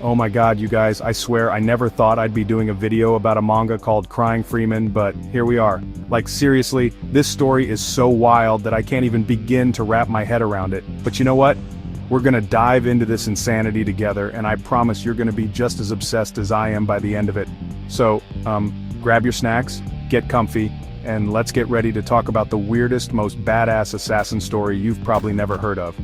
Oh my god, you guys, I swear I never thought I'd be doing a video about a manga called Crying Freeman, but here we are. Like seriously, this story is so wild that I can't even begin to wrap my head around it. But you know what? We're gonna dive into this insanity together, and I promise you're gonna be just as obsessed as I am by the end of it. So, grab your snacks, get comfy, and let's get ready to talk about the weirdest, most badass assassin story you've probably never heard of.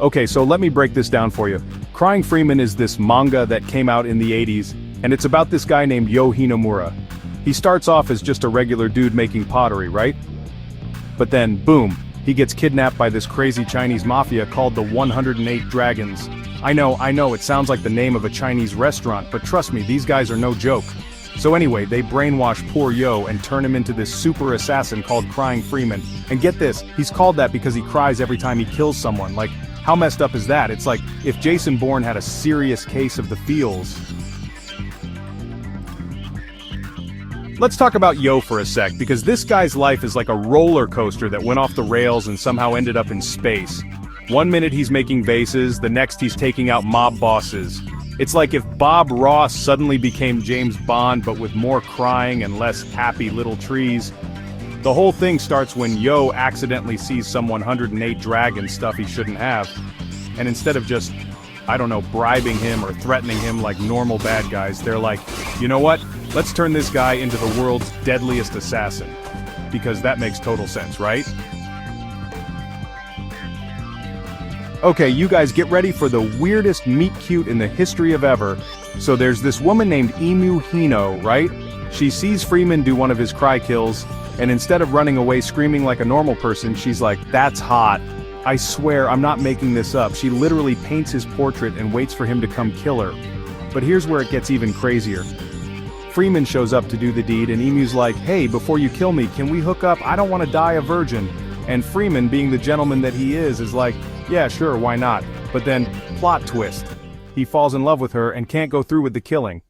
Okay, so let me break this down for you. Crying Freeman is this manga that came out in the 80s, and it's about this guy named Yo Hinomura. He starts off as just a regular dude making pottery, right? But then, boom, he gets kidnapped by this crazy Chinese mafia called the 108 Dragons. I know, it sounds like the name of a Chinese restaurant, but trust me, these guys are no joke. So anyway, they brainwash poor Yo and turn him into this super assassin called Crying Freeman. And get this, he's called that because he cries every time he kills someone. Like, how messed up is that? It's like if Jason Bourne had a serious case of the feels. Let's talk about Yo for a sec, because this guy's life is like a roller coaster that went off the rails and somehow ended up in space. One minute he's making vases, the next he's taking out mob bosses. It's like if Bob Ross suddenly became James Bond but with more crying and less happy little trees. The whole thing starts when Yo accidentally sees some 108 dragon stuff he shouldn't have, and instead of just, I don't know, bribing him or threatening him like normal bad guys, they're like, you know what, let's turn this guy into the world's deadliest assassin. Because that makes total sense, right? Okay, you guys get ready for the weirdest meet cute in the history of ever. So there's this woman named Emu Hino, right? She sees Freeman do one of his cry kills, and instead of running away screaming like a normal person, she's like, that's hot. I swear, I'm not making this up. She literally paints his portrait and waits for him to come kill her. But here's where it gets even crazier. Freeman shows up to do the deed, and Emu's like, hey, before you kill me, can we hook up? I don't want to die a virgin. And Freeman, being the gentleman that he is like, yeah, sure, why not? But then, plot twist. He falls in love with her and can't go through with the killing.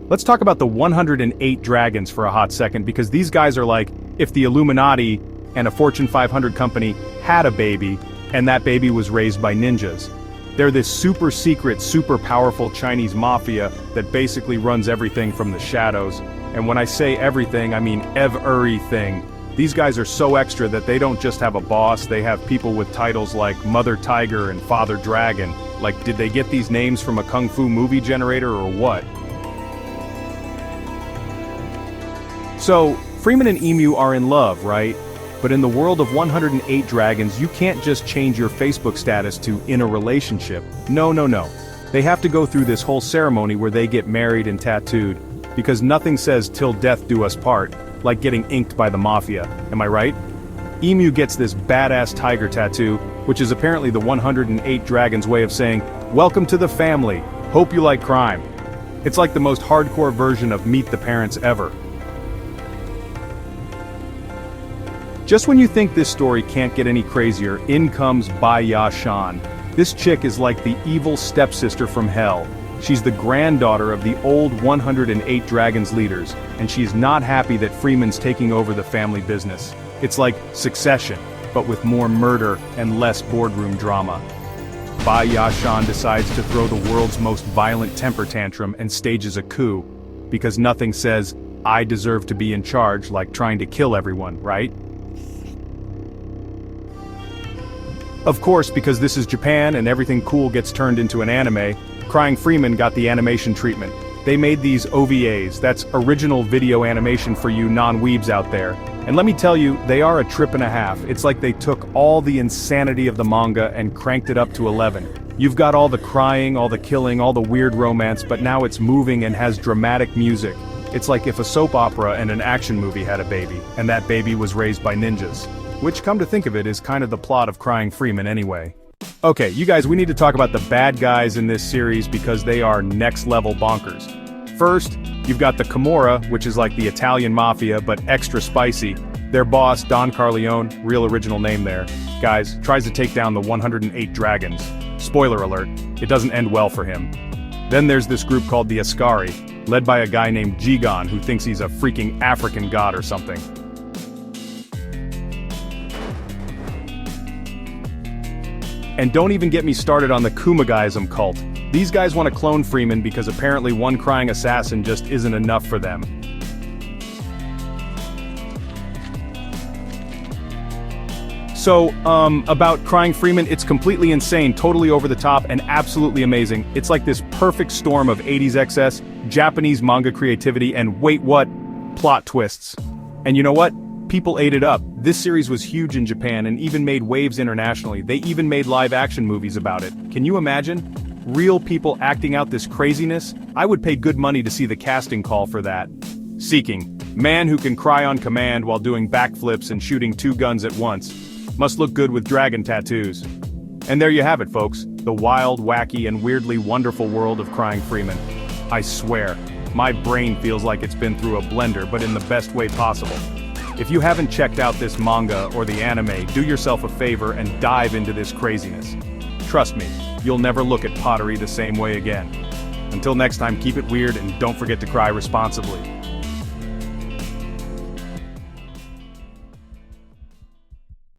Let's talk about the 108 Dragons for a hot second, because these guys are like if the Illuminati and a Fortune 500 company had a baby, and that baby was raised by ninjas. They're this super secret, super powerful Chinese mafia that basically runs everything from the shadows. And when I say everything, I mean everything. These guys are so extra that they don't just have a boss, they have people with titles like Mother Tiger and Father Dragon. Like, did they get these names from a kung fu movie generator or what? So, Freeman and Emu are in love, right? But in the world of 108 Dragons, you can't just change your Facebook status to in a relationship. No. They have to go through this whole ceremony where they get married and tattooed, because nothing says till death do us part, like getting inked by the mafia. Am I right? Emu gets this badass tiger tattoo, which is apparently the 108 Dragons' way of saying, welcome to the family, hope you like crime. It's like the most hardcore version of Meet the Parents ever. Just when you think this story can't get any crazier, in comes Bai Ya Shan. This chick is like the evil stepsister from hell. She's the granddaughter of the old 108 Dragons leaders, and she's not happy that Freeman's taking over the family business. It's like Succession, but with more murder and less boardroom drama. Bai Ya Shan decides to throw the world's most violent temper tantrum and stages a coup, because nothing says, I deserve to be in charge like trying to kill everyone, right? Of course, because this is Japan and everything cool gets turned into an anime, Crying Freeman got the animation treatment. They made these OVAs, that's original video animation for you non-weebs out there. And let me tell you, they are a trip and a half. It's like they took all the insanity of the manga and cranked it up to 11. You've got all the crying, all the killing, all the weird romance, but now it's moving and has dramatic music. It's like if a soap opera and an action movie had a baby, and that baby was raised by ninjas. Which, come to think of it, is kind of the plot of Crying Freeman anyway. Okay, you guys, we need to talk about the bad guys in this series because they are next level bonkers. First, you've got the Camorra, which is like the Italian mafia, but extra spicy. Their boss, Don Carleone, real original name there, guys, tries to take down the 108 Dragons. Spoiler alert, it doesn't end well for him. Then there's this group called the Ascari, led by a guy named Jigon who thinks he's a freaking African god or something. And don't even get me started on the Kumagaism cult. These guys want to clone Freeman because apparently one crying assassin just isn't enough for them. So, about Crying Freeman, it's completely insane, totally over the top, and absolutely amazing. It's like this perfect storm of 80s excess, Japanese manga creativity, and wait what? Plot twists. And you know what? People ate it up. This series was huge in Japan and even made waves internationally. They even made live-action movies about it. Can you imagine? Real people acting out this craziness? I would pay good money to see the casting call for that. Seeking. Man who can cry on command while doing backflips and shooting 2 guns at once. Must look good with dragon tattoos. And there you have it, folks. The wild, wacky, and weirdly wonderful world of Crying Freeman. I swear, my brain feels like it's been through a blender, but in the best way possible. If you haven't checked out this manga or the anime, do yourself a favor and dive into this craziness. Trust me, you'll never look at pottery the same way again. Until next time, keep it weird and don't forget to cry responsibly.